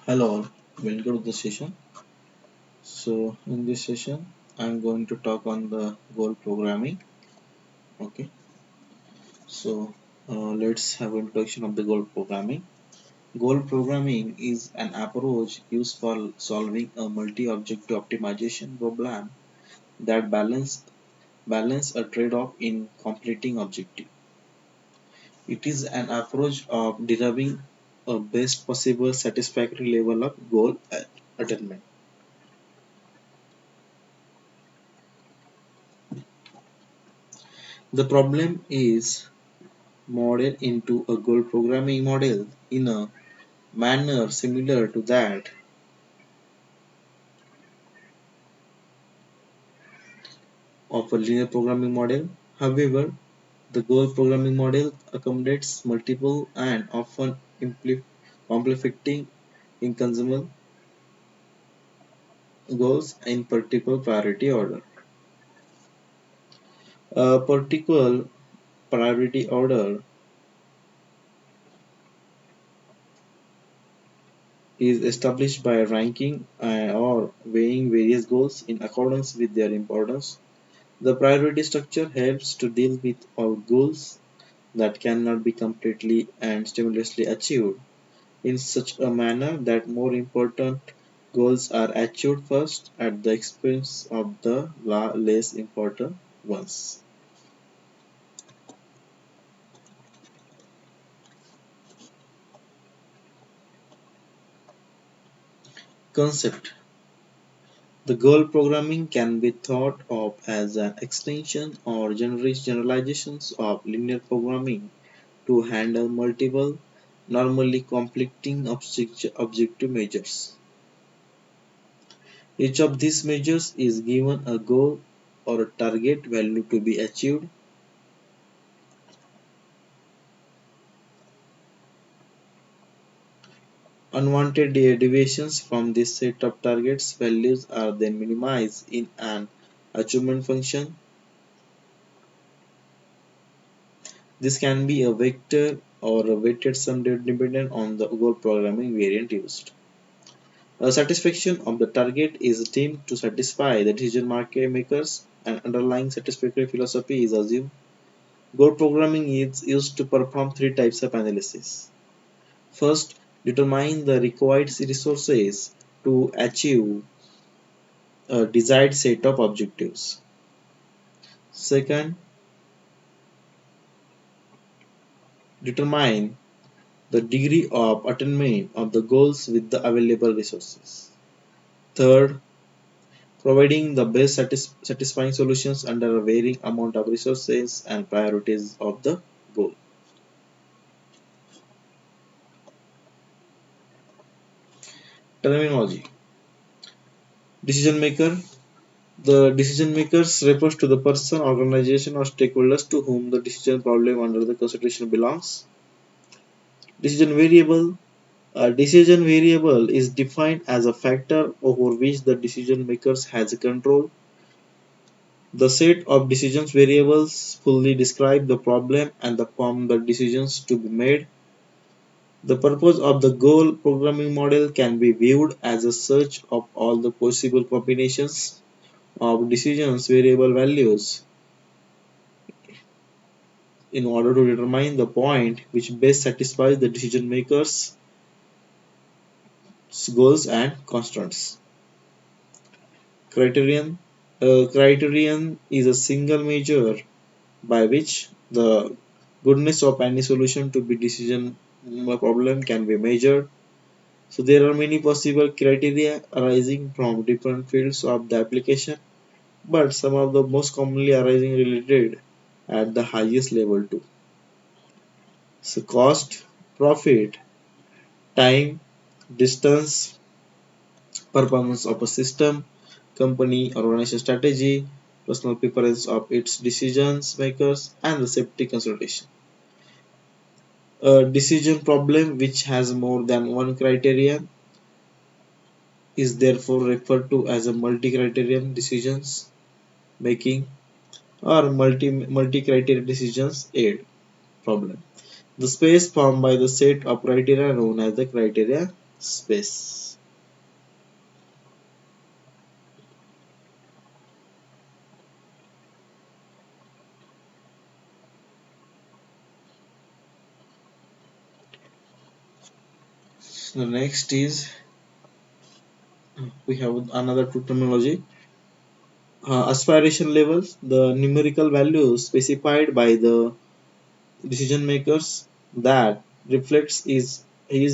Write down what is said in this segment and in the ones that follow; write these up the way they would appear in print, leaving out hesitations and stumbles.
Hello all, welcome to the session. So in this session, I'm going to talk on the goal programming. Okay, so let's have an introduction of the goal programming. Goal programming is an approach used for solving a multi-objective optimization problem that balance a trade-off in completing objective. It is an approach of deriving a best possible satisfactory level of goal attainment. The problem is model into a goal programming model in a manner similar to that of a linear programming model. However, the goal programming model accommodates multiple and often conflicting inconsumable goals in particular priority order. A particular priority order is established by ranking or weighing various goals in accordance with their importance. The priority structure helps to deal with all goals that cannot be completely and stimulously achieved in such a manner that more important goals are achieved first at the expense of the less important ones. Concept: the goal programming can be thought of as an extension or generalizations of linear programming to handle multiple, normally conflicting objective measures. Each of these measures is given a goal or a target value to be achieved. Unwanted deviations from this set of targets values are then minimized in an achievement function. This can be a vector or a weighted sum dependent on the goal programming variant used. A satisfaction of the target is deemed to satisfy the decision makers. An underlying satisfactory philosophy is assumed. Goal programming is used to perform three types of analysis. First, determine the required resources to achieve a desired set of objectives. Second, determine the degree of attainment of the goals with the available resources. Third, providing the best satisfying solutions under a varying amount of resources and priorities of the goal. Terminology: decision maker. The decision makers refers to the person, organization, or stakeholders to whom the decision problem under the consideration belongs. Decision variable. A decision variable is defined as a factor over which the decision makers has a control. The set of decisions variables fully describe the problem and the form the decisions to be made. The purpose of the goal programming model can be viewed as a search of all the possible combinations of decisions variable values in order to determine the point which best satisfies the decision makers' goals and constraints. Criterion: a criterion is a single measure by which the goodness of any solution to be decision problem can be measured. So there are many possible criteria arising from different fields of the application, but some of the most commonly arising related at the highest level too. So cost, profit, time, distance, performance of a system, company organization strategy, personal preference of its decisions makers, and the safety consultation. A decision problem which has more than one criterion is therefore referred to as a multi-criterion decisions making or multi-criteria decisions aid problem. The space formed by the set of criteria known as the criteria space. The next is we have another two terminology. Aspiration levels, the numerical values specified by the decision makers that reflects his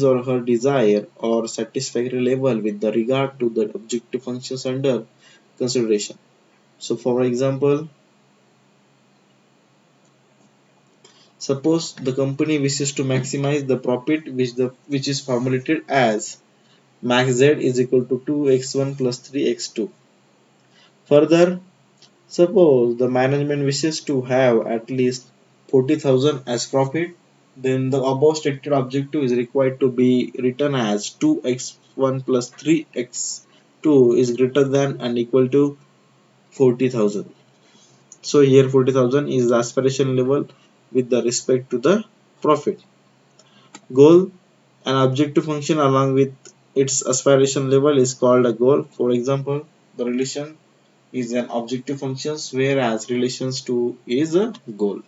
or her desire or satisfactory level with the regard to the objective functions under consideration. So for example, suppose the company wishes to maximize the profit which is formulated as max z is equal to 2x1 plus 3x2. Further, suppose the management wishes to have at least 40,000 as profit, then the above stated objective is required to be written as 2x1 plus 3x2 is greater than and equal to 40,000. So here 40,000 is the aspiration level with the respect to the profit. Goal, an objective function along with its aspiration level is called a goal. For example, the relation is an objective function whereas relations to is a goal.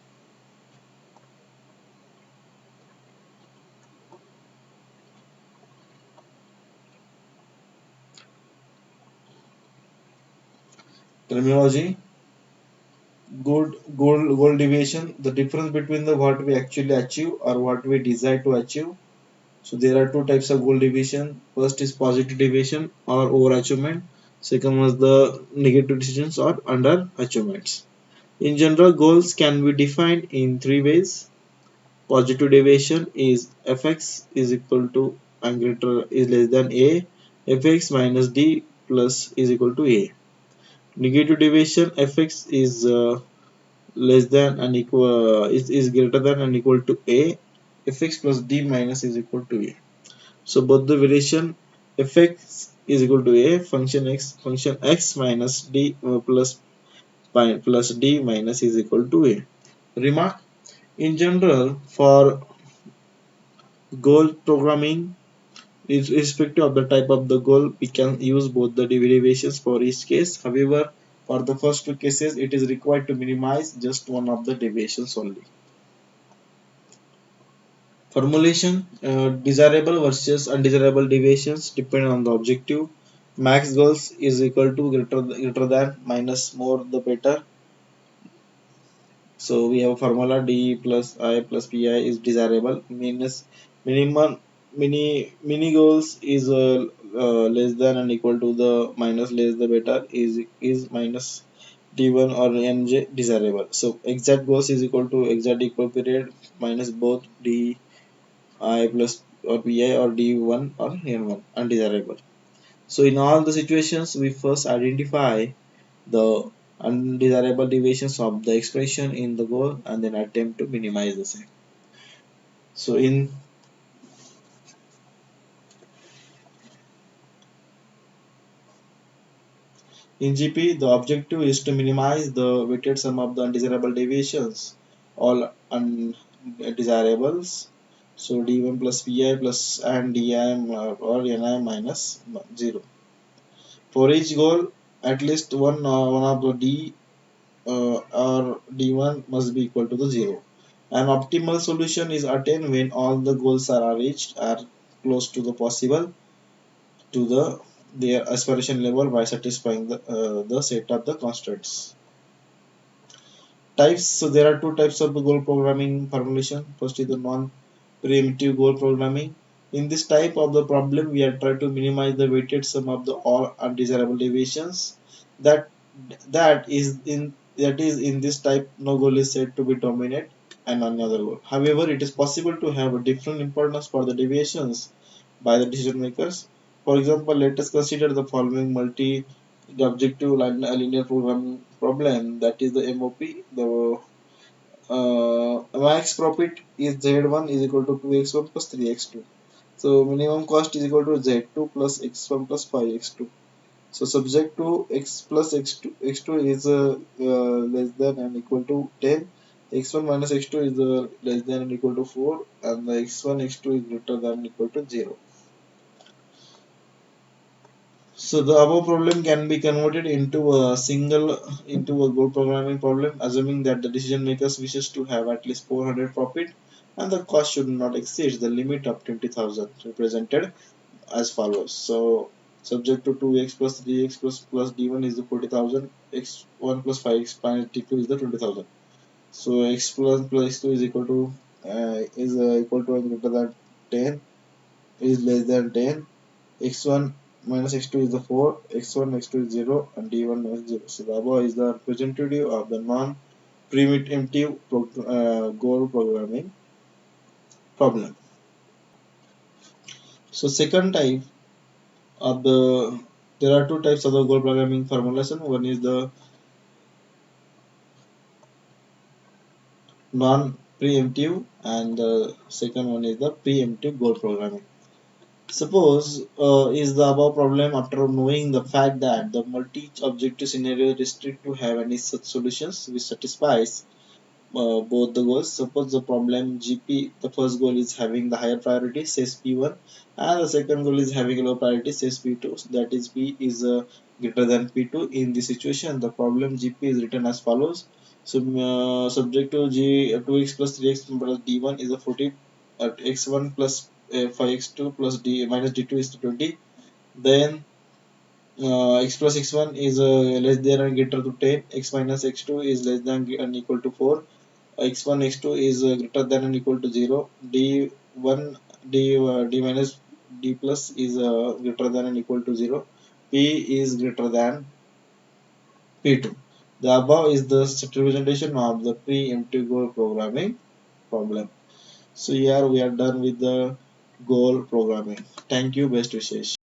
Terminology, goal deviation, the difference between the what we actually achieve or what we desire to achieve. So there are two types of goal deviation. First is positive deviation or overachievement. Second was the negative decisions or underachievements. In general, goals can be defined in three ways. Positive deviation is fx is equal to and greater is less than a, fx minus d plus is equal to a. Negative deviation fx is less than and equal is greater than and equal to a, fx plus d minus is equal to a. So both the variation fx is equal to a function x minus d plus d minus is equal to a. Remark, in general for goal programming, irrespective of the type of the goal, we can use both the derivations for each case. However, for the first two cases, it is required to minimize just one of the deviations only. Formulation, desirable versus undesirable deviations depend on the objective. Max goals is equal to greater than minus more the better. So we have formula d plus I plus pi is desirable. Minus minimum mini goals is less than and equal to the minus less the better is minus d1 or nj desirable. So exact goals is equal to exact equal period minus both d I plus or pi or d1 or n1 undesirable. So in all the situations we first identify the undesirable deviations of the expression in the goal and then attempt to minimize the same. So in GP, the objective is to minimize the weighted sum of the undesirable deviations, all undesirables. So d1 plus pi plus and di or ni minus 0. For each goal, at least one of the d or d1 must be equal to the 0. An optimal solution is attained when all the goals are reached are close to the possible to their aspiration level by satisfying the set of the constraints. Types, so there are two types of the goal programming formulation. First is the non-preemptive goal programming. In this type of the problem, we are trying to minimize the weighted sum of the all undesirable deviations. That that is in this type, no goal is said to be dominant and another goal. However, it is possible to have a different importance for the deviations by the decision makers. For example, let us consider the following the objective linear programming problem, that is the MOP. The max profit is Z1 is equal to 2x1 plus 3x2. So minimum cost is equal to Z2 plus x1 plus 5x2. So subject to x plus x2 is less than and equal to 10. X1 minus x2 is less than and equal to 4, and the x1 x2 is greater than and equal to 0. So the above problem can be converted into a goal programming problem, assuming that the decision makers wishes to have at least 400 profit and the cost should not exceed the limit of 20,000, represented as follows. So subject to 2x plus 3x plus d1 is the 40,000, x1 plus 5x minus d2 is the 20,000. So x plus x2 is equal to and greater than 10, is less than 10. X1 minus x2 is the 4, x1 x2 is 0, and d1 is 0. So the above is the representative of the non-primitive goal programming problem. So second type of there are two types of the goal programming formulation. One is the non-preemptive and the second one is the preemptive goal programming. Suppose is the above problem after knowing the fact that the multi-objective scenario is restricted to have any such solutions which satisfies both the goals. Suppose the problem GP, the first goal is having the higher priority, says P1, and the second goal is having a low priority, says P2. So that is P is greater than P2. In this situation, the problem GP is written as follows. So subject to G 2x plus 3x plus D1 is a 40 at x1 plus 5x2 plus D minus D2 is 20. Then x plus x1 is less than or greater to 10, x minus x2 is less than and equal to 4, x1 x2 is greater than and equal to 0, d1 d minus d plus is greater than and equal to 0, p is greater than p2. The above is the representation of the preemptive goal programming problem. So here we are done with the goal programming. Thank you, best wishes.